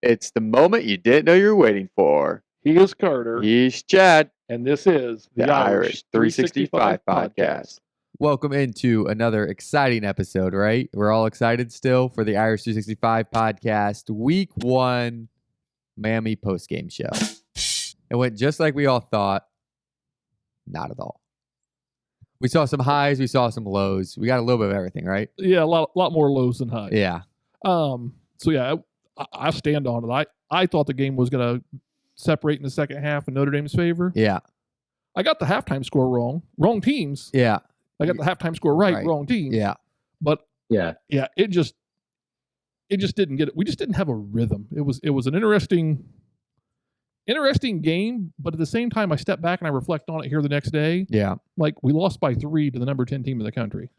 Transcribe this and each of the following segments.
It's the moment you didn't know you were waiting for. He is Carter. He's Chad. And this is the Irish 365 podcast. Welcome into another exciting episode, right? We're all excited still for the Irish 365 podcast, week 1 Miami postgame show. It went just like we all thought. Not at all. We saw some highs, we saw some lows. We got a little bit of everything, right? Yeah, a lot more lows than highs. Yeah. I stand on it. I thought the game was going to separate in the second half in Notre Dame's favor. Yeah. I got the halftime score wrong. Wrong teams. Yeah. I got the halftime score right. Wrong teams. Yeah. But yeah, it just didn't get it. We just didn't have a rhythm. It was an interesting game, but at the same time I step back and I reflect on it here the next day. Yeah. Like we lost by 3 to the number 10 team in the country.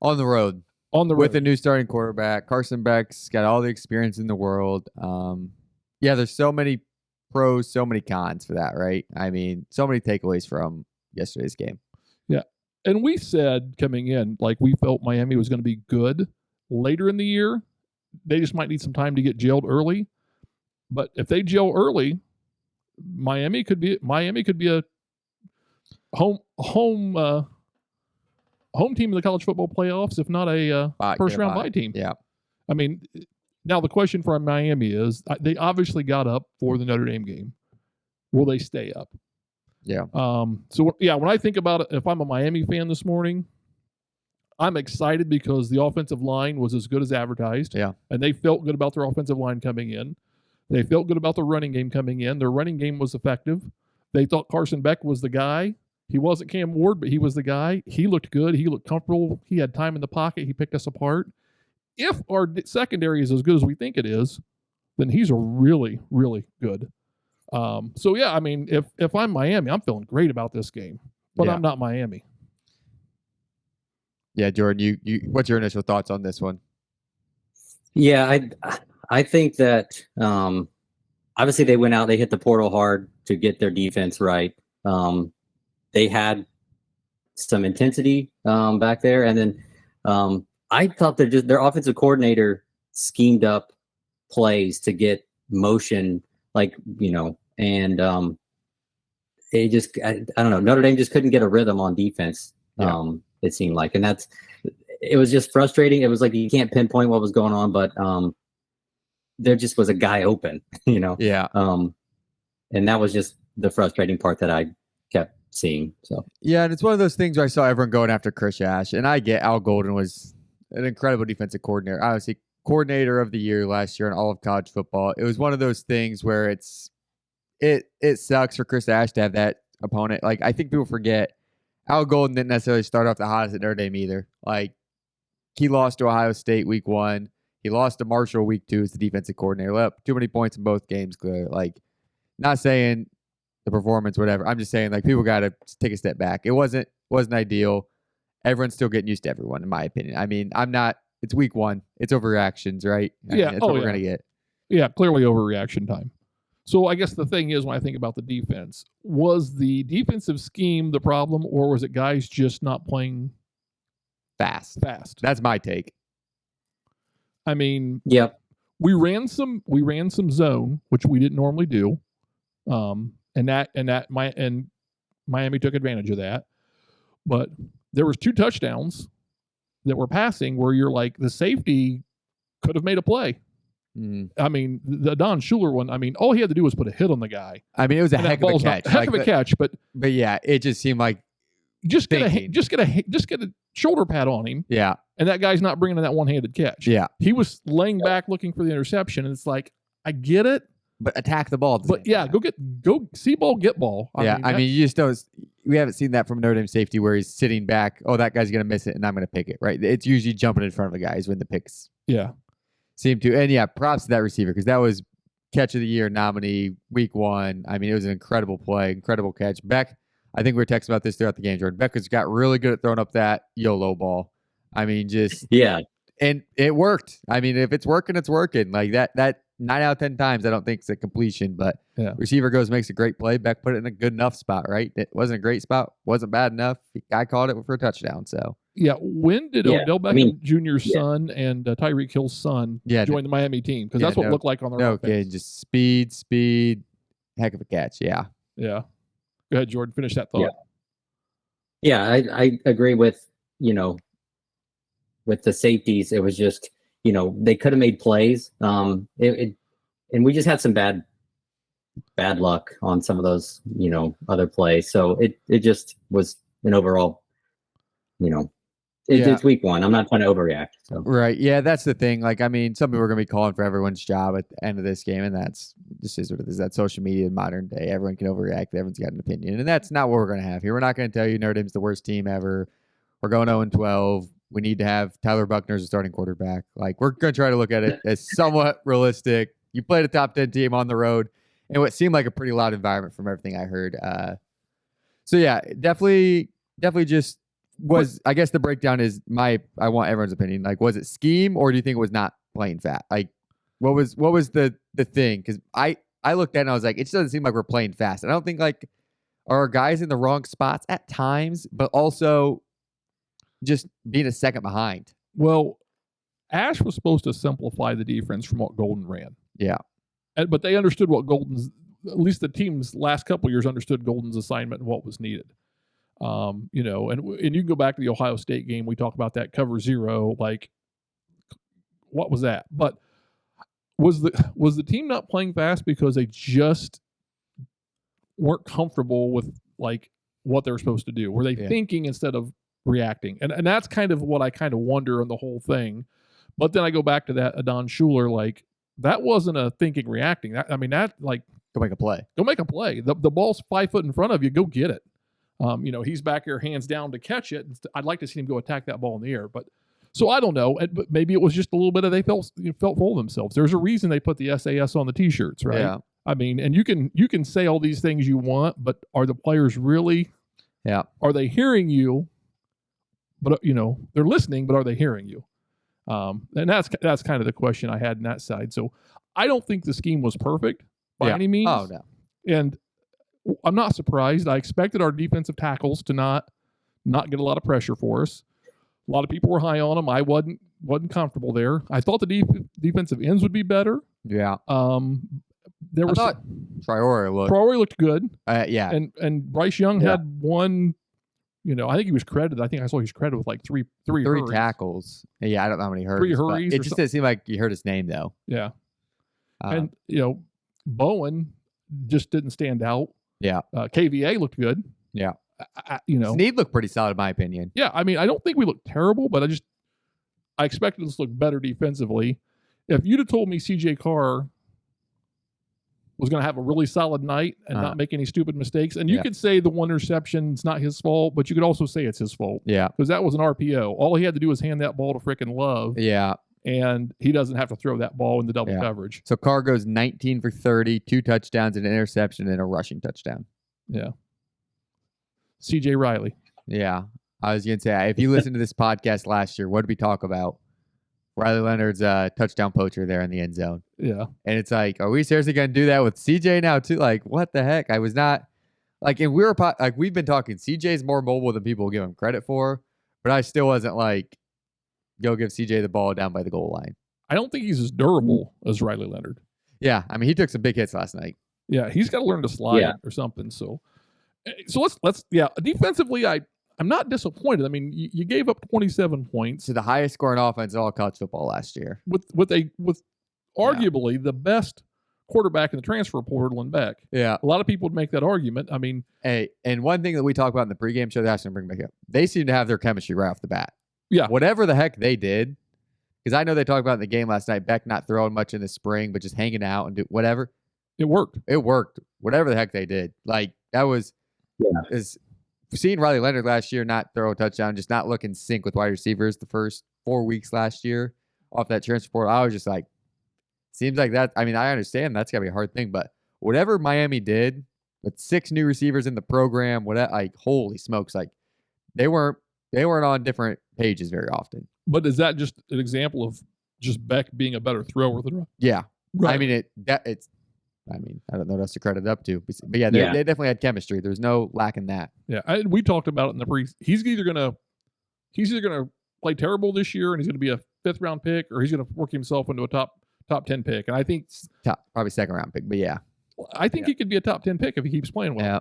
On the road. With a new starting quarterback. Carson Beck's got all the experience in the world. There's so many pros, so many cons for that, right? I mean, so many takeaways from yesterday's game. Yeah. And we said coming in, like we felt Miami was going to be good later in the year. They just might need some time to get jailed early. But if they jail early, Miami could be a home team in the college football playoffs, if not a first-round bye team. Yeah. I mean, now the question for Miami is, they obviously got up for the Notre Dame game. Will they stay up? Yeah. When I think about it, if I'm a Miami fan this morning, I'm excited because the offensive line was as good as advertised. Yeah. And they felt good about their offensive line coming in. They felt good about the running game coming in. Their running game was effective. They thought Carson Beck was the guy. He wasn't Cam Ward, but he was the guy. He looked good. He looked comfortable. He had time in the pocket. He picked us apart. If our secondary is as good as we think it is, then he's a really, really good. If I'm Miami, I'm feeling great about this game, but I'm not Miami. Yeah, Jordan, you what's your initial thoughts on this one? Yeah, I think that obviously they went out, they hit the portal hard to get their defense right. They had some intensity back there, and then I thought their offensive coordinator schemed up plays to get motion, and it just I don't know. Notre Dame just couldn't get a rhythm on defense. Yeah. It seemed like, and it was just frustrating. It was like you can't pinpoint what was going on, but there just was a guy open, Yeah. And that was just the frustrating part that I kept seeing. So yeah, and it's one of those things where I saw everyone going after Chris Ash, and I get Al Golden was an incredible defensive coordinator. Obviously, coordinator of the year last year in all of college football. It was one of those things where it sucks for Chris Ash to have that opponent. Like, I think people forget Al Golden didn't necessarily start off the hottest at Notre Dame either. Like, he lost to Ohio State week 1. He lost to Marshall week 2 as the defensive coordinator. Let up too many points in both games. Clearly, like, not saying the performance, whatever. I'm just saying, like, people got to take a step back. It wasn't ideal. Everyone's still getting used to everyone, in my opinion. I mean, it's week 1. It's overreactions, right? That's what we're going to get. Yeah, clearly overreaction time. So I guess the thing is, when I think about the defense, was the defensive scheme the problem, or was it guys just not playing fast? That's my take. I mean, yep. We ran some zone, which we didn't normally do. And Miami took advantage of that. But there was 2 touchdowns that were passing where you're like, the safety could have made a play. Mm. I mean, the Don Schuler one, I mean, all he had to do was put a hit on the guy. I mean, it was a heck of a catch. But yeah, it just seemed like just get a shoulder pad on him. Yeah. And that guy's not bringing in that one-handed catch. Yeah. He was laying back looking for the interception, and it's like, I get it. But attack the ball. But yeah, go see ball, get ball. I mean, you just don't. We haven't seen that from Notre Dame safety where he's sitting back. Oh, that guy's gonna miss it, and I'm gonna pick it. Right? It's usually jumping in front of the guys when the picks. Yeah. Seem to, and yeah, props to that receiver because that was catch of the year nominee week 1. I mean, it was an incredible play, incredible catch. Beck, I think we were texting about this throughout the game. Jordan Beck has got really good at throwing up that YOLO ball. I mean, just yeah. And it worked. I mean, if it's working, it's working. Like that 9 out of 10 times, I don't think it's a completion, but Yeah. receiver goes, makes a great play. Beck put it in a good enough spot, right? It wasn't a great spot, wasn't bad enough. Guy caught it for a touchdown. So Yeah. When did Yeah, Odell Beckham I mean, Jr.'s yeah. son and Tyreek Hill's son Yeah, join the Miami team? Because yeah, that's what it no- looked like on their no, offense. okay, just speed, heck of a catch. Yeah. Yeah. Go ahead, Jordan. Finish that thought. Yeah, I agree with, with the safeties. It was just, they could have made plays. And we just had some bad luck on some of those, other plays. So it just was an overall, it's week one. I'm not trying to overreact. So. Right. Yeah, that's the thing. Like, I mean, some people are going to be calling for everyone's job at the end of this game, and that's just is what it is. That social media in modern day, everyone can overreact. Everyone's got an opinion, and that's not what we're going to have here. We're not going to tell you Notre Dame's the worst team ever. We're going 0-12. We need to have Tyler Buckner as a starting quarterback. Like, we're going to try to look at it as somewhat realistic. You played a top 10 team on the road, and what seemed like a pretty loud environment from everything I heard. So yeah, definitely just. I guess the breakdown is I want everyone's opinion. Like, was it scheme, or do you think it was not playing fat? Like, what was the thing? Because I looked at it and I was like, it just doesn't seem like we're playing fast. And I don't think like are guys in the wrong spots at times, but also just being a second behind. Well, Ash was supposed to simplify the defense from what Golden ran. Yeah. But they understood what Golden's, at least the team's last couple of years understood Golden's assignment and what was needed. And you can go back to the Ohio State game. We talk about that cover zero. Like, what was that? But was the team not playing fast because they just weren't comfortable with like what they were supposed to do? Were they thinking instead of reacting? And that's kind of what I kind of wonder on the whole thing. But then I go back to that Adon Schuler, like that wasn't a thinking reacting. That like Go make a play. Go make a play. The ball's 5 foot in front of you. Go get it. He's back here hands down to catch it. I'd like to see him go attack that ball in the air. But so I don't know. But maybe it was just a little bit of they felt full of themselves. There's a reason they put the SAS on the T-shirts, right? Yeah. I mean, and you can say all these things you want, but are the players really? Yeah. Are they hearing you? But they're listening, but are they hearing you? And that's kind of the question I had in that side. So I don't think the scheme was perfect by any means. Oh no. And I'm not surprised. I expected our defensive tackles to not get a lot of pressure for us. A lot of people were high on them. I wasn't comfortable there. I thought the defensive ends would be better. Yeah. There was Traore looked good. Yeah. And Bryce Young had one. I think he was credited. I think I saw he was credited with like three hurries. tackles. Yeah, I don't know how many hurries. 3 hurries. It just didn't seem like you heard his name though. Yeah. And Bowen just didn't stand out. Yeah. KVA looked good. Yeah. Snead looked pretty solid in my opinion. Yeah, I mean, I don't think we looked terrible, but I expected us to look better defensively. If you'd have told me CJ Carr was going to have a really solid night and not make any stupid mistakes, and you could say the one interception's not his fault, but you could also say it's his fault. Yeah. Because that was an RPO. All he had to do was hand that ball to frickin' Love. Yeah. And he doesn't have to throw that ball in the double coverage. So Carr goes 19 for 30, 2 touchdowns, an interception, and a rushing touchdown. Yeah. CJ Riley. Yeah. I was going to say, if you listened to this podcast last year, what did we talk about? Riley Leonard's touchdown poacher there in the end zone. Yeah. And it's like, are we seriously going to do that with CJ now too? Like, what the heck? I was not like, and we've been talking, CJ's more mobile than people give him credit for, but I still wasn't like, go give CJ the ball down by the goal line. I don't think he's as durable as Riley Leonard. Yeah. I mean, he took some big hits last night. Yeah. He's got to learn to slide or something. So let's defensively, I'm not disappointed. I mean, you gave up 27 points to the highest scoring offense in all college football last year, with arguably the best quarterback in the transfer portal and Beck. Yeah, a lot of people would make that argument. I mean, hey, and one thing that we talk about in the pregame show that I have to bring back up, they seem to have their chemistry right off the bat. Yeah, whatever the heck they did, because I know they talked about in the game last night, Beck not throwing much in the spring, but just hanging out and do whatever. It worked. Whatever the heck they did, like that was is. Seeing Riley Leonard last year not throw a touchdown, just not look in sync with wide receivers the first 4 weeks last year off that transfer portal, I was just like, seems like that. I mean, I understand that's got to be a hard thing, but whatever Miami did with 6 new receivers in the program, like holy smokes, like they weren't on different pages very often. But is that just an example of just Beck being a better thrower than? Yeah. Right. I mean, it's. I mean, I don't know what else to credit it up to, but yeah, they definitely had chemistry. There's no lack in that. Yeah, we talked about it in the pre. He's either gonna play terrible this year and he's gonna be a 5th round pick, or he's gonna work himself into a top 10 pick. And I think Probably 2nd round pick, but yeah, I think he could be a top 10 pick if he keeps playing well. yeah.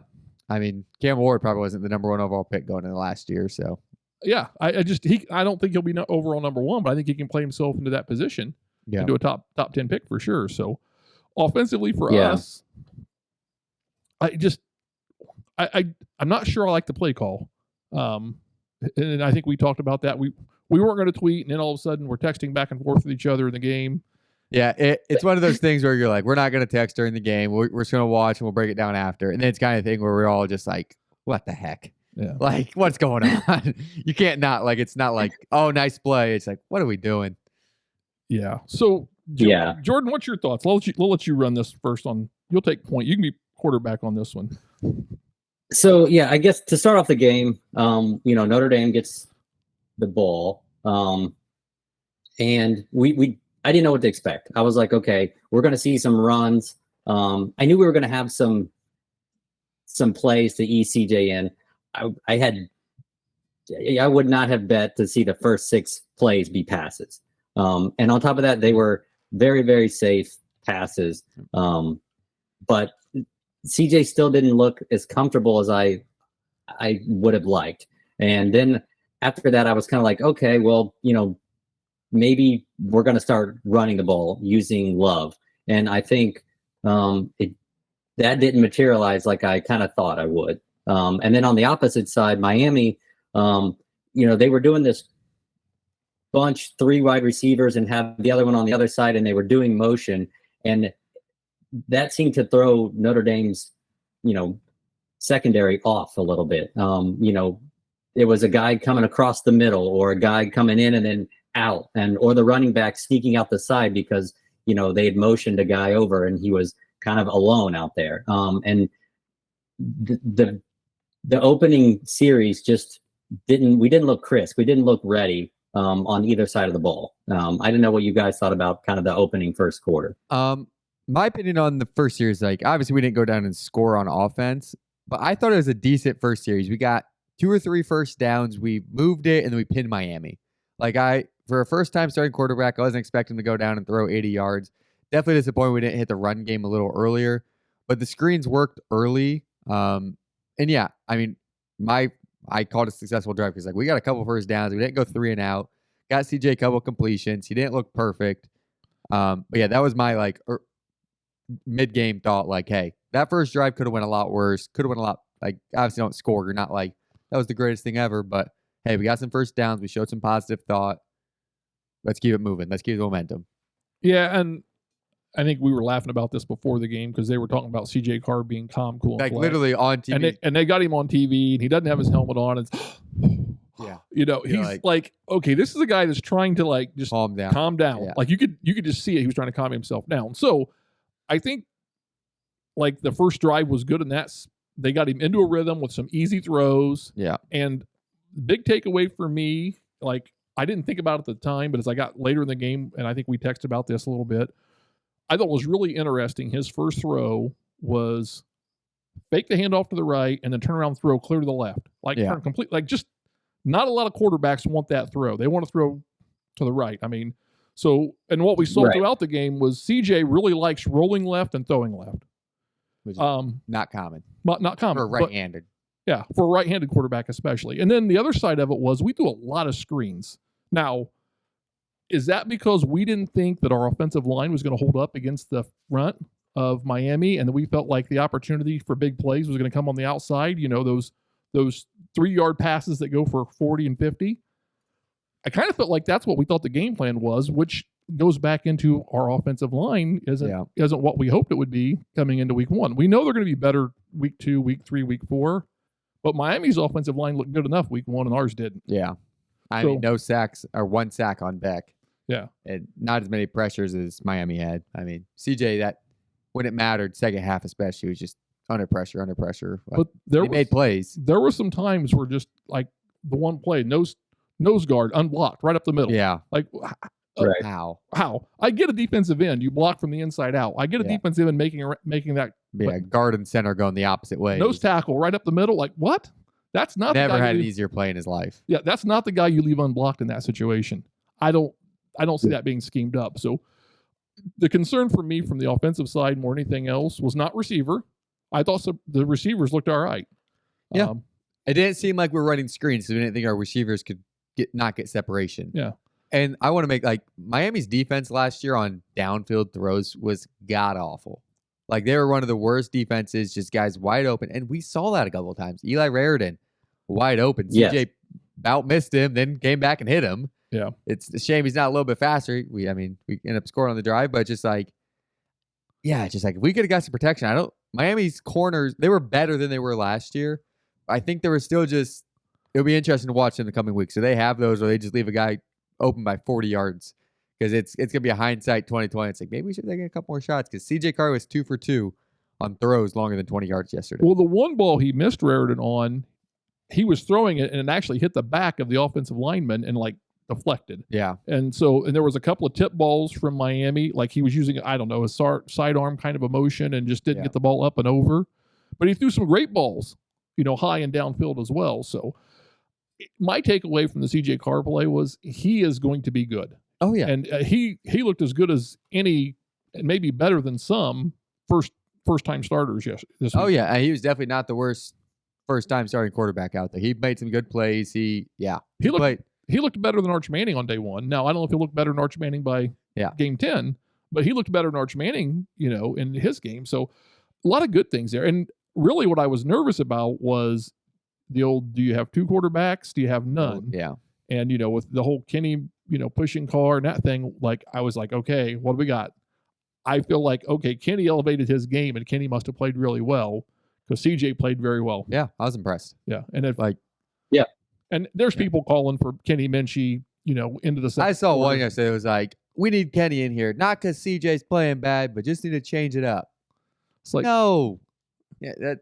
I mean, Cam Ward probably wasn't the number 1 overall pick going into last year, so Yeah, I don't think he'll be overall number 1, but I think he can play himself into that position, into a top 10 pick for sure. So offensively for us, I'm not sure I like the play call. And I think we talked about that. We weren't going to tweet, and then all of a sudden we're texting back and forth with each other in the game. Yeah, it's one of those things where you're like, we're not going to text during the game. We're just going to watch and we'll break it down after. And then it's kind of thing where we're all just like, what the heck? Yeah. Like, what's going on? You can't not, like, it's not like, oh, nice play. It's like, what are we doing? Yeah. So, Jordan, what's your thoughts? We'll let you run this first on. You'll take point. You can be quarterback on this one. So, yeah, I guess to start off the game, Notre Dame gets the ball. And I didn't know what to expect. I was like, okay, we're going to see some runs. I knew we were going to have some plays to ease CJ in. I would not have bet to see the first 6 plays be passes. And on top of that, they were very, very safe passes. But CJ still didn't look as comfortable as I would have liked. And then after that, I was kind of like, okay, well, maybe we're going to start running the ball using Love. And I think that didn't materialize like I kind of thought I would. And then on the opposite side, Miami, they were doing this bunch 3 wide receivers and have the other one on the other side, and they were doing motion. And that seemed to throw Notre Dame's, secondary off a little bit. There was a guy coming across the middle, or a guy coming in and then out, or the running back sneaking out the side because they had motioned a guy over and he was kind of alone out there. And the opening series just we didn't look crisp. We didn't look ready on either side of the ball. I didn't know what you guys thought about kind of the opening first quarter. My opinion on the first series, like, obviously we didn't go down and score on offense, but I thought it was a decent first series. We got 2 or 3 first downs. We moved it, and then we pinned Miami. Like, for a first-time starting quarterback, I wasn't expecting to go down and throw 80 yards. Definitely disappointed we didn't hit the run game a little earlier, but the screens worked early. And yeah, I mean, I called a successful drive because, like, we got a couple first downs. We didn't go 3 and out. Got CJ a couple completions. He didn't look perfect. But yeah, that was my, like, mid-game thought. Like, hey, that first drive could have went a lot worse. Could have went a lot, like, obviously don't score. You're not like, that was the greatest thing ever. But hey, we got some first downs. We showed some positive thought. Let's keep it moving. Let's keep the momentum. Yeah, and I think we were laughing about this before the game because they were talking about CJ Carr being calm, cool, and like collected. Literally on TV. And they got him on TV, and he doesn't have his helmet on. And yeah, he's like, okay, this is a guy that's trying to, like, just calm down. Yeah. Like, you could just see it. He was trying to calm himself down. So I think, like, the first drive was good in that they got him into a rhythm with some easy throws. Yeah, and big takeaway for me, like, I didn't think about it at the time, but as I got later in the game, and I think we texted about this a little bit, I thought was really interesting. His first throw was fake the handoff to the right and then turn around and throw clear to the left. Like, turn complete, like, just not a lot of quarterbacks want that throw. They want to throw to the right. I mean, so, and what we saw throughout the game was CJ really likes rolling left and throwing left. Which is not common. Not common. For right-handed. Yeah, for a right-handed quarterback especially. And then the other side of it was we threw a lot of screens. Now, is that because we didn't think that our offensive line was going to hold up against the front of Miami, and that we felt like the opportunity for big plays was going to come on the outside? Those 3-yard passes that go for 40 and 50. I kind of felt like that's what we thought the game plan was, which goes back into our offensive line isn't what we hoped it would be coming into week 1. We know they're going to be better week 2, week 3, week 4, but Miami's offensive line looked good enough week 1 and ours didn't. Yeah. I mean, no sacks or 1 sack on Beck. Yeah. And not as many pressures as Miami had. I mean, CJ, that when it mattered, second half especially, was just under pressure. But they made plays. There were some times where just, like, the one play, nose guard unblocked right up the middle. Yeah. Like, Right. How? I get a defensive end. You block from the inside out. I get a Yeah. defensive end making that Yeah, guard and center going the opposite way. nose tackle right up the middle. Like, what? That's not Never the guy had you an leave, easier play in his life. Yeah, that's not the guy you leave unblocked in that situation. I don't see that being schemed up. So the concern for me from the offensive side more than anything else was not receiver. I thought the receivers looked all right. Yeah. It didn't seem like we were running screens, so we didn't think our receivers could not get separation. Yeah. And I want to make, like, Miami's defense last year on downfield throws was god awful. Like, they were one of the worst defenses, just guys wide open. And we saw that a couple of times. Eli Raridan, wide open. Yes. CJ Bout missed him, then came back and hit him. Yeah. It's a shame he's not a little bit faster. We end up scoring on the drive, but just like, if we could have got some protection. Miami's corners, they were better than they were last year. I think they were still it'll be interesting to watch in the coming weeks. So they have those, or they just leave a guy open by 40 yards. Because it's going to be a hindsight 2020. It's like, maybe we should take a couple more shots. Because CJ Carr was 2 for 2 on throws longer than 20 yards yesterday. Well, the one ball he missed Raridan on, he was throwing it and it actually hit the back of the offensive lineman and like deflected. Yeah. And there was a couple of tip balls from Miami. Like he was using, I don't know, a sidearm kind of a motion and just didn't get the ball up and over. But he threw some great balls, high and downfield as well. So my takeaway from the CJ Carr play was he is going to be good. Oh, yeah. And he looked as good as any, and maybe better than some first-time starters this week. Oh, yeah. And he was definitely not the worst first-time starting quarterback out there. He made some good plays. He looked better than Arch Manning on day one. Now, I don't know if he looked better than Arch Manning by game 10, but he looked better than Arch Manning, in his game. So a lot of good things there. And really what I was nervous about was the old, do you have two quarterbacks? Do you have none? Yeah. And, with the whole Kenny, pushing Carr and that thing, like, I was like, okay, what do we got? I feel like, okay, Kenny elevated his game and Kenny must have played really well because CJ played very well. Yeah, I was impressed. Yeah. And yeah. And there's people calling for Kenny Minchie, into the second I saw quarter. one yesterday. It was like, we need Kenny in here. Not because CJ's playing bad, but just need to change it up. It's like, no. Yeah,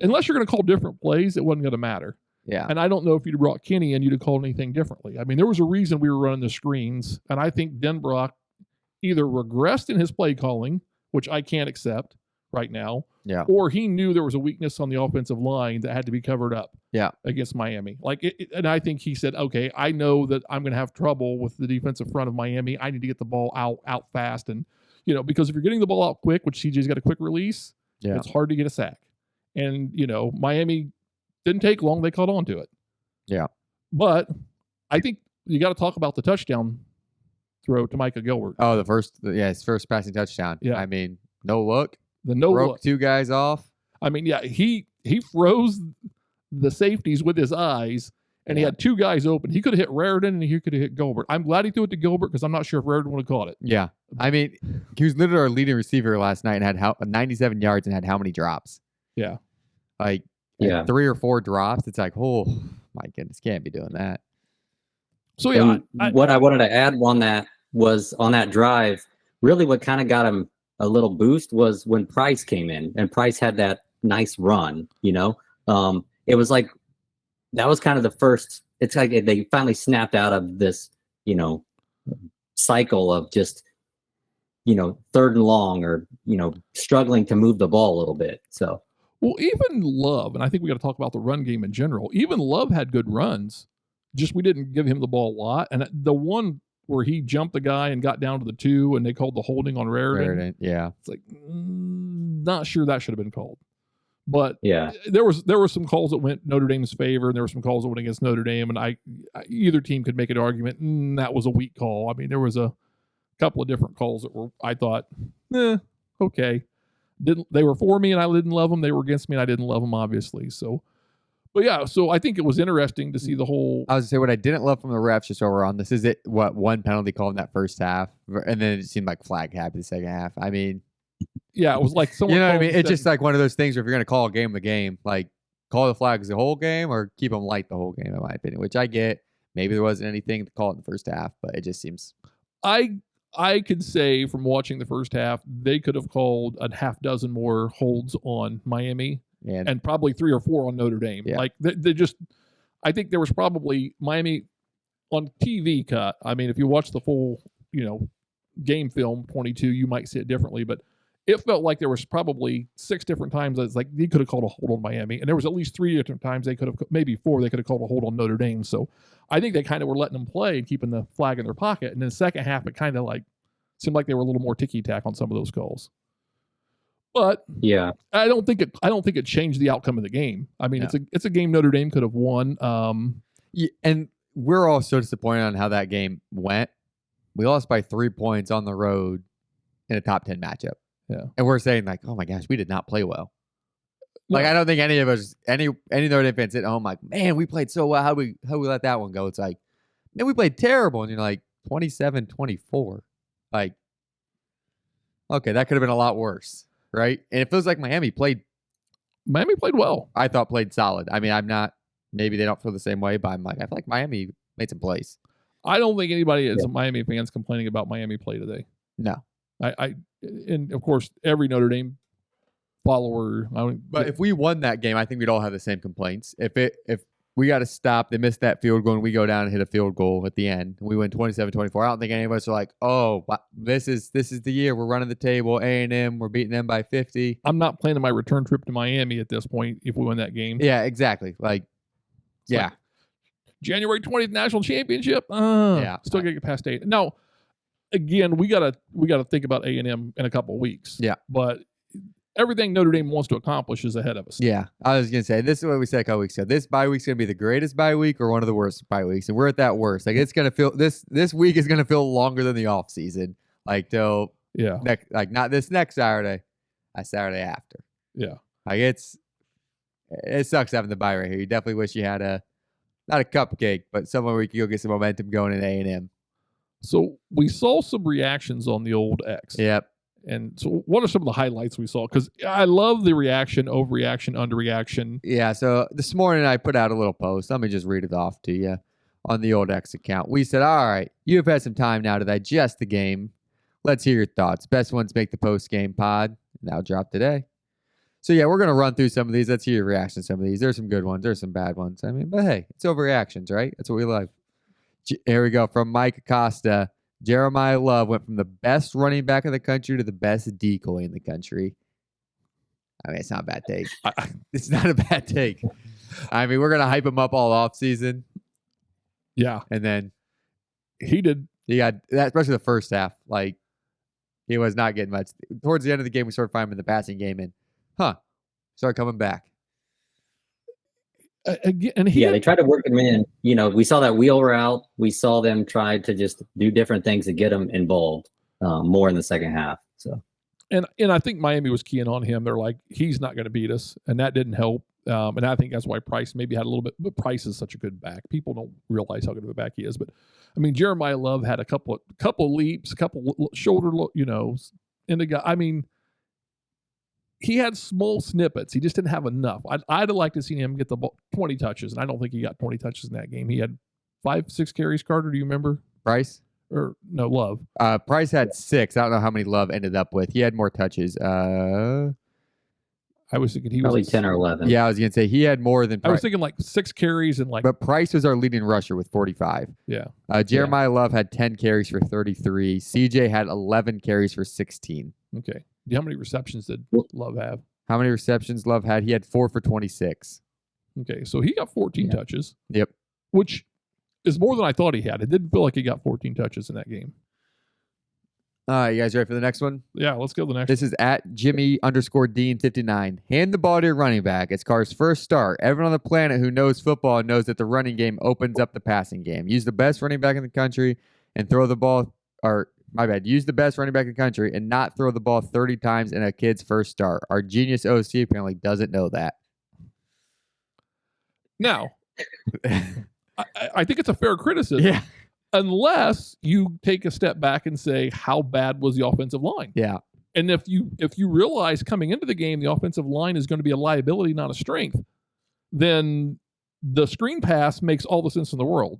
unless you're going to call different plays, it wasn't going to matter. Yeah. And I don't know if you'd brought Kenny in, you'd have called anything differently. I mean, there was a reason we were running the screens, and I think Denbrock either regressed in his play calling, which I can't accept right now, or he knew there was a weakness on the offensive line that had to be covered up against Miami. And I think he said, okay, I know that I'm going to have trouble with the defensive front of Miami. I need to get the ball out fast. And, because if you're getting the ball out quick, which CJ's got a quick release, it's hard to get a sack. And, Miami didn't take long. They caught on to it. Yeah. But I think you got to talk about the touchdown throw to Micah Gilbert. Oh, his first passing touchdown. Yeah. I mean, no look. Broke two guys off. I mean, he froze the safeties with his eyes, and he had two guys open. He could have hit Raridan, and he could have hit Gilbert. I'm glad he threw it to Gilbert because I'm not sure if Raridan would have caught it. Yeah. I mean, he was literally our leading receiver last night and had 97 yards and had how many drops? Yeah. Like 3 or 4 drops. It's like, oh, my goodness, can't be doing that. So, yeah. What I wanted to add on that was on that drive, really what kind of got him a little boost was when Price came in, and Price had that nice run, it was like, that was kind of the first, it's like they finally snapped out of this, cycle of just, third and long or, struggling to move the ball a little bit. So, well, even Love, and I think we got to talk about the run game in general, even Love had good runs, just we didn't give him the ball a lot. And the one where he jumped the guy and got down to the 2 and they called the holding on Raridan. Yeah. It's like, not sure that should have been called. But yeah, there were some calls that went Notre Dame's favor, and there were some calls that went against Notre Dame, and either team could make an argument, that was a weak call. I mean, there was a couple of different calls that were, I thought, okay. They were for me and I didn't love them. They were against me and I didn't love them, obviously. So, but yeah, so I think it was interesting to see the whole. I was going to say, what I didn't love from the refs, just so we're on this, is one penalty call in that first half, and then it seemed like flag happened the second half. I mean, yeah, it was like someone. You know what I mean? It's just like one of those things where if you're going to call a game the game, like call the flags the whole game or keep them light the whole game, in my opinion, which I get. Maybe there wasn't anything to call it in the first half, but it just seems. I could say from watching the first half, they could have called a half dozen more holds on Miami and probably 3 or 4 on Notre Dame. Yeah. Like they just, I think there was probably Miami on TV cut. I mean, if you watch the full game film 22, you might see it differently, but it felt like there was probably 6 different times it's like they could have called a hold on Miami, and there was at least 3 different times they could have, maybe 4, they could have called a hold on Notre Dame. So I think they kind of were letting them play and keeping the flag in their pocket. And then the second half, it kind of like seemed like they were a little more ticky-tack on some of those calls. But yeah, I don't think it changed the outcome of the game. I mean, it's a game Notre Dame could have won. And we're all so disappointed on how that game went. We lost by 3 points on the road in a top 10 matchup. Yeah. And we're saying like, oh my gosh, we did not play well. No. Like, I don't think any of us, any Notre Dame fans sitting home like, man, we played so well. How we let that one go? It's like, man, we played terrible. And you're like 27-24. Like, okay, that could have been a lot worse. Right. And it feels like Miami played well. I thought played solid. I mean, I'm not, maybe they don't feel the same way, but I'm like, I feel like Miami made some plays. I don't think anybody is Miami fans complaining about Miami play today. No. And of course, every Notre Dame follower. But if we won that game, I think we'd all have the same complaints. If we got to stop, they missed that field goal, and we go down and hit a field goal at the end, and we win 27-24. I don't think any of us are like, oh, this is the year we're running the table. A&M, we're beating them by 50. I'm not planning my return trip to Miami at this point if we win that game. Yeah, exactly. Like, like January 20th national championship. Still gotta get past 8. Now, again, we gotta think about A&M in a couple of weeks. Yeah, but everything Notre Dame wants to accomplish is ahead of us. Yeah, I was gonna say this is what we said a couple weeks ago. This bye week's gonna be the greatest bye week or one of the worst bye weeks, and we're at that worst. Like, it's gonna feel this week is gonna feel longer than the off season. Like till not this next Saturday, Saturday after. Yeah, like it sucks having the bye right here. You definitely wish you had not a cupcake, but somewhere where you could go get some momentum going in A&M. So we saw some reactions on the old X. Yep. And so what are some of the highlights we saw? Because I love the reaction, overreaction, underreaction. Yeah, so this morning I put out a little post. Let me just read it off to you on the old X account. We said, all right, you have had some time now to digest the game. Let's hear your thoughts. Best ones make the post-game pod. That'll drop today. So, yeah, we're going to run through some of these. Let's hear your reaction to some of these. There's some good ones. There's some bad ones. I mean, but hey, it's overreactions, right? That's what we like. Here we go. From Mike Acosta. Jeremiah Love went from the best running back in the country to the best decoy in the country. I mean, it's not a bad take. It's not a bad take. I mean, we're going to hype him up all offseason. Yeah. And then he did. He got that, especially the first half. Like, he was not getting much. Towards the end of the game, we started finding him in the passing game and, started coming back. And they tried to work him in. We saw that wheel route. We saw them try to just do different things to get him involved more in the second half. So, and I think Miami was keying on him. They're like, he's not going to beat us, and that didn't help. And I think that's why Price maybe had a little bit. But Price is such a good back. People don't realize how good of a back he is. But I mean, Jeremiah Love had a couple leaps, a couple shoulder, in the guy. I mean, he had small snippets. He just didn't have enough. I'd like to see him get the ball 20 touches, and I don't think he got 20 touches in that game. He had 5-6 carries. Carter, do you remember? Price? Or no, Love. Price had 6. I don't know how many Love ended up with. He had more touches. I was thinking he probably was 10 or 11. Yeah, I was gonna say he had more than Price. I was thinking like 6 carries and like. But Price was our leading rusher with 45. Yeah. Jeremiah Love had 10 carries for 33. CJ had 11 carries for 16. Okay. How many receptions did Love have? How many receptions Love had? He had 4 for 26. Okay, so he got 14 touches. Yep. Which is more than I thought he had. It didn't feel like he got 14 touches in that game. All right, you guys ready for the next one? Yeah, let's go to the next This is at Jimmy_Dean59. Hand the ball to your running back. It's Carr's first start. Everyone on the planet who knows football knows that the running game opens up the passing game. Use the best running back in the country and throw the ball, use the best running back in the country and not throw the ball 30 times in a kid's first start. Our genius OC apparently doesn't know that. Now, I think it's a fair criticism. Yeah. Unless you take a step back and say, how bad was the offensive line? Yeah. And if you realize coming into the game, the offensive line is going to be a liability, not a strength, then the screen pass makes all the sense in the world.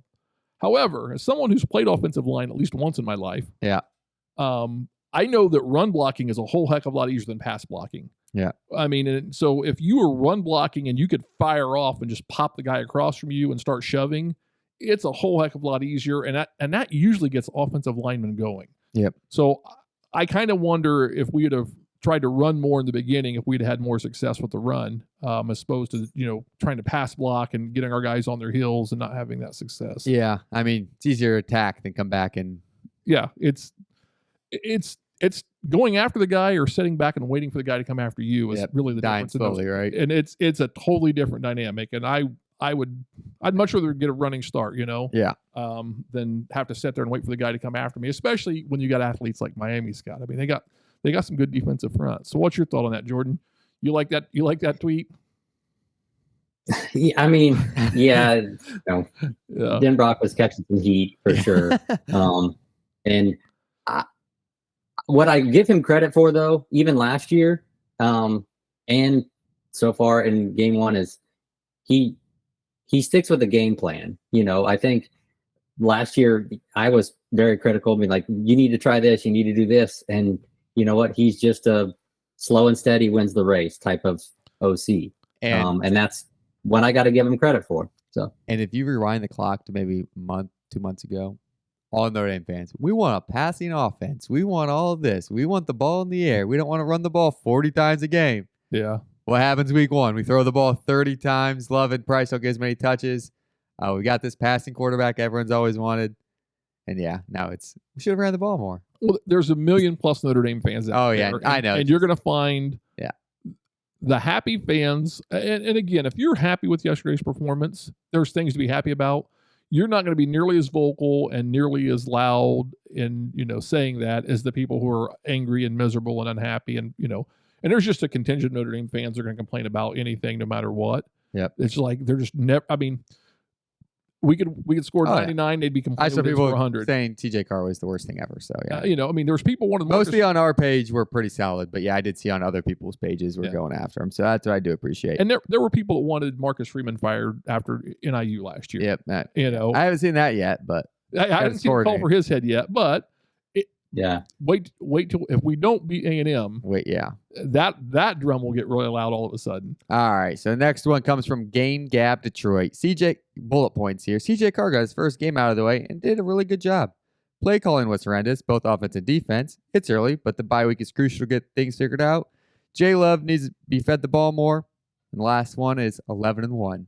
However, as someone who's played offensive line at least once in my life, I know that run blocking is a whole heck of a lot easier than pass blocking. Yeah. I mean, so if you were run blocking and you could fire off and just pop the guy across from you and start shoving, it's a whole heck of a lot easier, and that usually gets offensive linemen going. Yep. So I kind of wonder if we'd have tried to run more in the beginning, if we'd had more success with the run, as opposed to trying to pass block and getting our guys on their heels and not having that success. Yeah, I mean, it's easier to attack than come back and. Yeah, it's going after the guy or sitting back and waiting for the guy to come after you is really the dying difference. Slowly, right? And it's a totally different dynamic. And I'd much rather get a running start, Yeah. Than have to sit there and wait for the guy to come after me, especially when you got athletes like Miami's got. I mean, they got some good defensive front. So what's your thought on that, Jordan? You like that? You like that tweet? Yeah, I mean, yeah, Denbrock was catching some heat for sure. And what I give him credit for, though, even last year, and so far in game one, is he sticks with the game plan. I think last year I was very critical. I mean, like, you need to try this, you need to do this, and you know what? He's just a slow and steady wins the race type of OC, and that's what I got to give him credit for. So, and if you rewind the clock to maybe a month, 2 months ago, all Notre Dame fans, we want a passing offense. We want all of this. We want the ball in the air. We don't want to run the ball 40 times a game. Yeah. What happens week one? We throw the ball 30 times. Love it. Price don't get as many touches. We got this passing quarterback everyone's always wanted. And yeah, now we should have ran the ball more. Well, there's a million plus Notre Dame fans out there. Oh, yeah, I know. And you're going to find the happy fans. And again, if you're happy with yesterday's performance, there's things to be happy about. You're not going to be nearly as vocal and nearly as loud in, saying that as the people who are angry and miserable and unhappy. And, and there's just a contingent of Notre Dame fans that are going to complain about anything, no matter what. Yep. It's like, they're just never, I mean, we could score 99. They'd be complaining for people 100. saying TJ Carr was the worst thing ever. So yeah, I mean, there's people wanting mostly on our page were pretty solid, but yeah, I did see on other people's pages we're going after him. So that's what I do appreciate. And there were people that wanted Marcus Freeman fired after NIU last year. Yep. I haven't seen that yet, but I haven't seen a call for his head yet. But wait till if we don't beat A&M. That drum will get really loud all of a sudden. All right. So the next one comes from Game Gap Detroit. CJ bullet points here. CJ Carr got his first game out of the way and did a really good job. Play calling was horrendous, both offense and defense. It's early, but the bye week is crucial to get things figured out. J Love needs to be fed the ball more. And the last one is 11-1.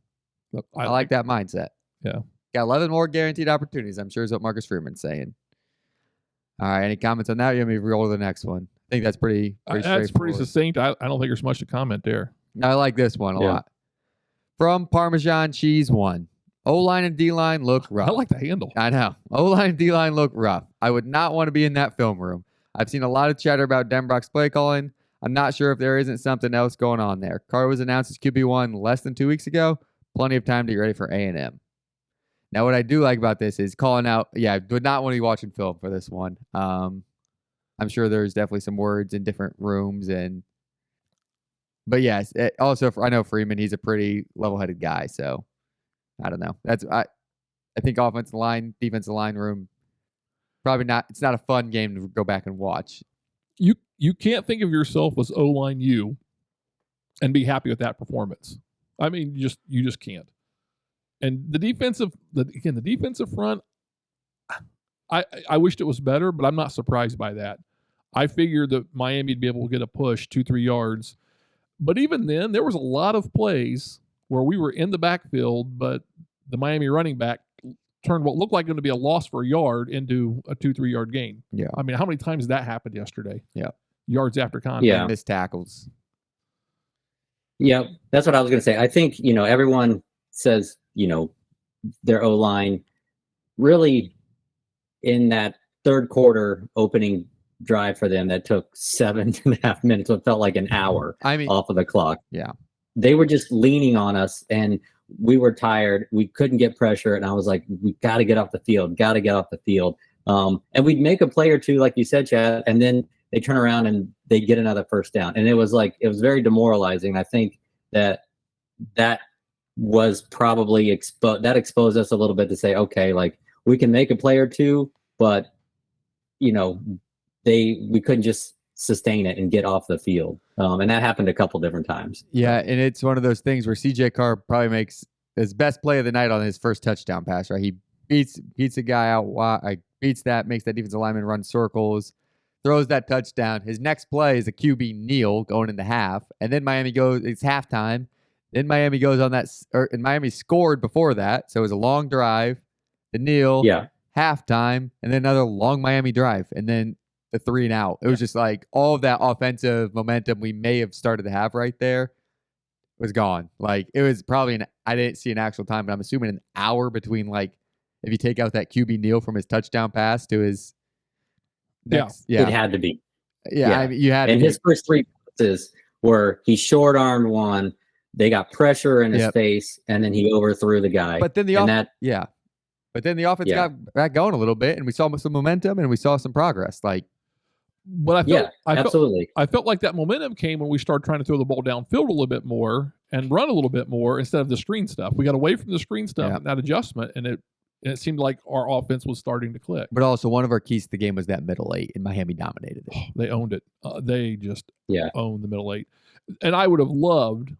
I like that mindset. Yeah. Got 11 more guaranteed opportunities, I'm sure is what Marcus Freeman's saying. All right. Any comments on that? You want me to roll to the next one? I think that's pretty that's pretty succinct. I don't think there's much to comment there. I like this one a lot. From Parmesan Cheese 1. O-line and D-line look rough. I like the handle. I know. O-line and D-line look rough. I would not want to be in that film room. I've seen a lot of chatter about Denbrock's play calling. I'm not sure if there isn't something else going on there. Carr was announced as QB1 less than 2 weeks ago. Plenty of time to get ready for A&M. Now, what I do like about this is calling out. Yeah, I would not want to be watching film for this one. I'm sure there's definitely some words in different rooms, but yes. Also, I know Freeman. He's a pretty level-headed guy, so I don't know. I think offensive line, defensive line room, probably not. It's not a fun game to go back and watch. You can't think of yourself as O-line U and be happy with that performance. I mean, you just can't. And the defensive front, I wished it was better, but I'm not surprised by that. I figured that Miami would be able to get a push 2-3 yards. But even then, there was a lot of plays where we were in the backfield, but the Miami running back turned what looked like going to be a loss for a yard into a 2-3 yard gain. Yeah. I mean, how many times that happened yesterday? Yeah. Yards after contact. Yeah. Missed tackles. Yeah, that's what I was going to say. I think, everyone says, their O-line really in that third quarter opening drive for them that took 7.5 minutes. So it felt like an hour off of the clock. Yeah. They were just leaning on us and we were tired. We couldn't get pressure. And I was like, we got to get off the field, and we'd make a play or two, like you said, Chad, and then they turn around and they get another first down. And it was very demoralizing. I think that was probably exposed us a little bit to say, okay, like we can make a play or two, but we couldn't just sustain it and get off the field. And that happened a couple different times. Yeah, and it's one of those things where CJ Carr probably makes his best play of the night on his first touchdown pass, right? He beats a guy out wide, makes that defensive lineman run circles, throws that touchdown. His next play is a QB kneel going into half, and then it's halftime. Then Miami goes on that, and Miami scored before that, so it was a long drive, the kneel, halftime, and then another long Miami drive, and then the 3 and out. It was just like all of that offensive momentum we may have started to have right there was gone. Like it was probably I didn't see an actual time, but I'm assuming an hour between like if you take out that QB kneel from his touchdown pass to his next, it had to be. Yeah. I mean, you had. And his first 3 passes were he short armed one. They got pressure in his face, and then he overthrew the guy. But then the offense got back going a little bit, and we saw some momentum, and we saw some progress. Like, but absolutely. I felt like that momentum came when we started trying to throw the ball downfield a little bit more and run a little bit more instead of the screen stuff. We got away from the screen stuff and that adjustment, and it seemed like our offense was starting to click. But also, one of our keys to the game was that middle 8, and Miami dominated it. They owned it. They just owned the middle 8, and I would have loved.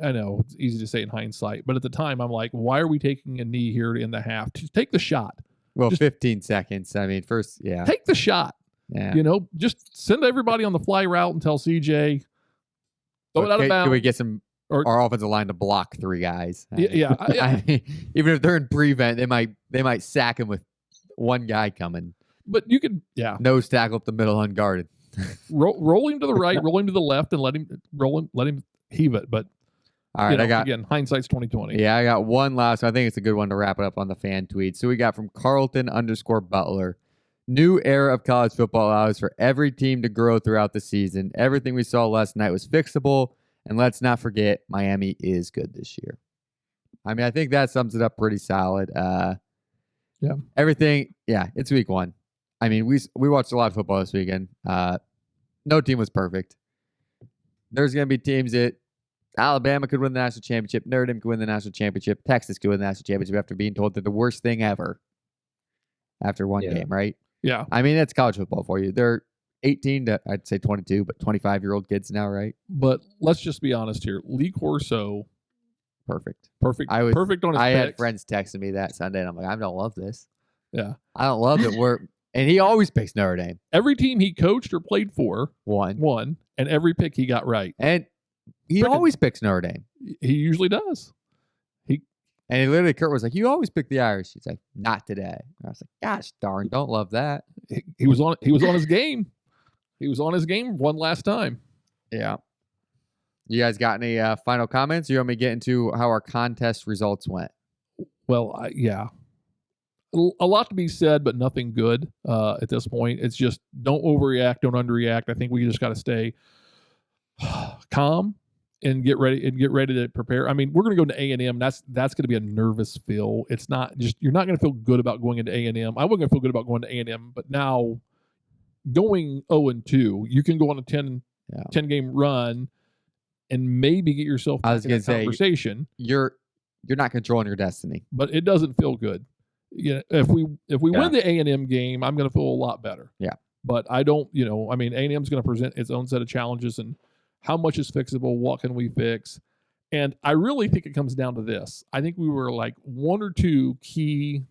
I know it's easy to say in hindsight, but at the time I'm like, why are we taking a knee here in the half? Just take the shot. Well, 15 seconds. I mean, first, take the shot. Yeah. Just send everybody on the fly route and tell CJ, throw it out of bounds. Can we get our offensive line to block 3 guys? I mean, even if they're in prevent, they might sack him with 1 guy coming. But you could, nose tackle up the middle unguarded. roll him to the right, roll him to the left, and let him heave it. But all right, again, hindsight's 2020. Yeah, I got one last. I think it's a good one to wrap it up on the fan tweet. So we got from Carlton_Butler. New era of college football allows for every team to grow throughout the season. Everything we saw last night was fixable, and let's not forget Miami is good this year. I mean, I think that sums it up pretty solid. Everything. Yeah, it's week 1. I mean, we watched a lot of football this weekend. No team was perfect. There's going to be teams that Alabama could win the national championship, Notre Dame could win the national championship, Texas could win the national championship after being told they're the worst thing ever after one game, right? Yeah. I mean, that's college football for you. They're 18 to, I'd say 22, but 25-year-old kids now, right? But let's just be honest here. Lee Corso. Perfect. Perfect on his picks. Had friends texting me that Sunday, and I'm like, I don't love this. Yeah. I don't love it. And he always picks Notre Dame. Every team he coached or played for won, and every pick he got right. And he always picks Notre Dame. He usually does. And he literally, Kurt was like, you always pick the Irish. He's like, not today. And I was like, gosh darn, don't love that. He was on his game. He was on his game one last time. Yeah. You guys got any final comments? Or you want me to get into how our contest results went? Well, a lot to be said, but nothing good at this point. It's just don't overreact, don't underreact. I think we just got to stay calm and get ready to prepare. I mean, we're going to go into A&M. That's going to be a nervous feel. It's not just you're not going to feel good about going into A&M. I wasn't going to feel good about going to A&M, but now going 0-2, you can go on a 10 game run and maybe get yourself I was in a conversation. You're not controlling your destiny, but it doesn't feel good. Yeah, if we win the A&M game, I'm going to feel a lot better. Yeah, but I don't. I mean, A&M is going to present its own set of challenges, and how much is fixable? What can we fix? And I really think it comes down to this. I think we were like 1 or 2 key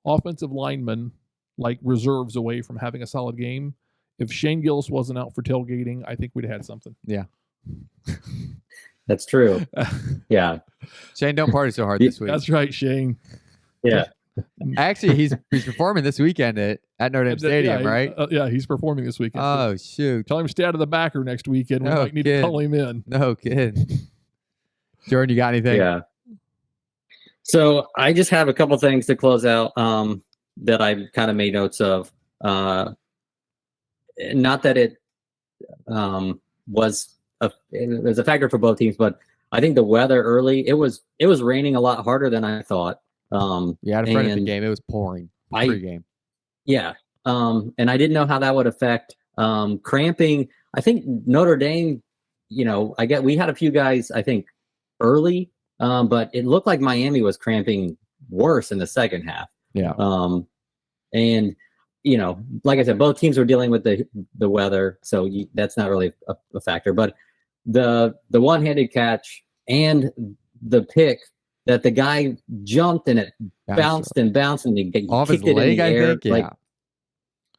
offensive linemen, like reserves, away from having a solid game. If Shane Gillis wasn't out for tailgating, I think we'd have had something. Yeah. That's true. Yeah. Shane, don't party so hard this week. That's right, Shane. Yeah. Actually, he's performing this weekend at Notre Dame Stadium, right? Yeah, he's performing this weekend. Oh, shoot. Tell him to stay out of the backer next weekend. We might need to call him in. No kid. Jordan, you got anything? Yeah. So I just have a couple things to close out that I kind of made notes of. Not that it was a factor for both teams, but I think the weather early, it was raining a lot harder than I thought. I had a friend at the game. It was pouring pre-game. Yeah. And I didn't know how that would affect cramping. I think Notre Dame, we had a few guys, I think, early, but it looked like Miami was cramping worse in the second half. Yeah. And, like I said, both teams were dealing with the weather, so that's not really a factor. But the one-handed catch and the pick that the guy jumped and it bounced and bounced and he off his kicked it leg, in the I air. think. Yeah. Like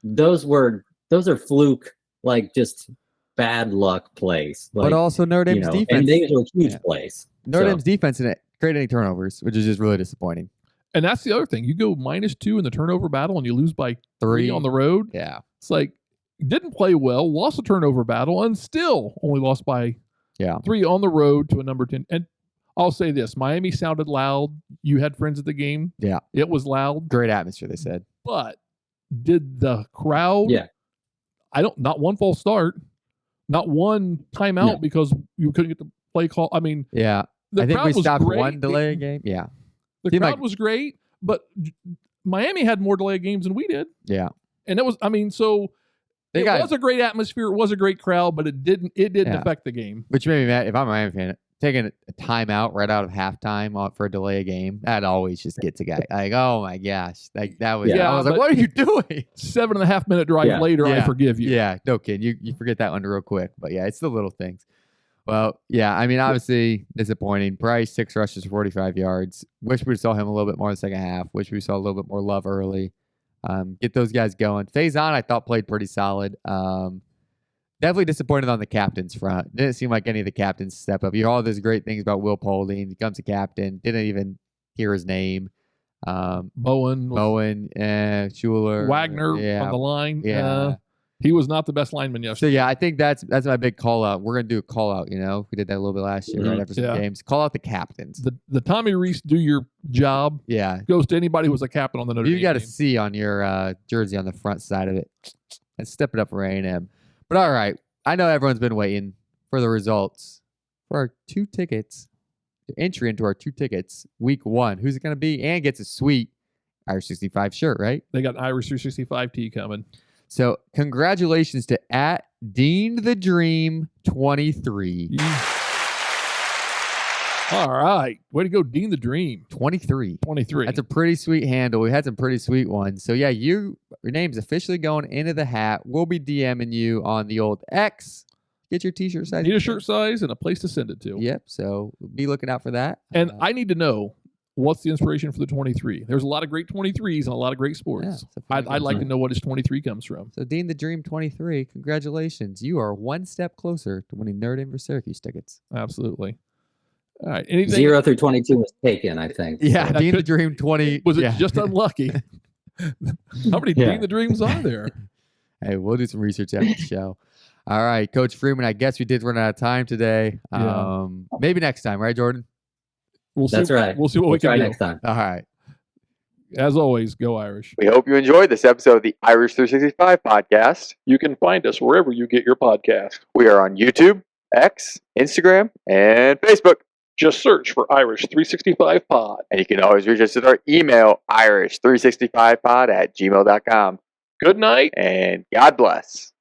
those are fluke, like just bad luck plays. Like, but also Notre Dame's defense. And these were huge plays. Notre Dame's defense didn't create any turnovers, which is just really disappointing. And that's the other thing. You go -2 in the turnover battle and you lose by 3 on the road. Yeah. It's like, didn't play well, lost a turnover battle, and still only lost by 3 on the road to a number 10. And I'll say this, Miami sounded loud. You had friends at the game. Yeah. It was loud. Great atmosphere, they said. But did the crowd, not one false start, not one timeout because you couldn't get the play call. I mean, I think we stopped one delay game. Yeah. The crowd was great, but Miami had more delay games than we did. Yeah. And it was, so it was a great atmosphere. It was a great crowd, but it didn't affect the game. Which made me mad. If I'm a Miami fan, taking a timeout right out of halftime for a delay a game, that always just gets a guy. Like, oh my gosh. Like that was, I was like, what are you doing? 7.5 minute drive later, I forgive you. Yeah, no kidding. You forget that one real quick. But yeah, it's the little things. Well, yeah, obviously disappointing. Bryce, 6 rushes, 45 yards. Wish we saw him a little bit more in the second half. Wish we saw a little bit more love early. Get those guys going. Faison, I thought, played pretty solid. Definitely disappointed on the captain's front. Didn't seem like any of the captains step up. You hear all those great things about Will Paulding. He becomes a captain. Didn't even hear his name. Bowen, Schuler, Wagner on the line. Yeah. He was not the best lineman yesterday. So, I think that's my big call out. We're going to do a call out, We did that a little bit last year, right after some games. Call out the captains. The Tommy Reese do your job goes to anybody who was a captain on the Notre Dame. You got a C on your jersey on the front side of it. And step it up for A&M. But all right, I know everyone's been waiting for the results for our 2 tickets, the entry into our 2 tickets, week 1. Who's it going to be? And gets a sweet Irish 65 shirt, right? They got an Irish 365 tee coming. So congratulations to @DeanTheDream23. All right. Way to go, Dean the Dream. 23. That's a pretty sweet handle. We had some pretty sweet ones. So, yeah, your name's officially going into the hat. We'll be DMing you on the old X. Get your T-shirt size. Need a shirt size and a place to send it to. Yep. So, be looking out for that. And I need to know, what's the inspiration for the 23? There's a lot of great 23s and a lot of great sports. Yeah, I'd like to know what his 23 comes from. So, Dean the Dream 23, congratulations. You are one step closer to winning Notre Dame for Syracuse tickets. Absolutely. All right. Anything 0 through 22 was taken, I think. Yeah, Dean the Dream 20. Was it just unlucky? How many Dean the Dreams are there? Hey, we'll do some research after the show. All right, Coach Freeman, I guess we did run out of time today. Maybe next time, right, Jordan? That's right. We'll see what we can do next time. All right. As always, go Irish. We hope you enjoyed this episode of the Irish 365 podcast. You can find us wherever you get your podcast. We are on YouTube, X, Instagram, and Facebook. Just search for Irish 365 Pod. And you can always reach us at our email, irish365pod@gmail.com. Good night. And God bless.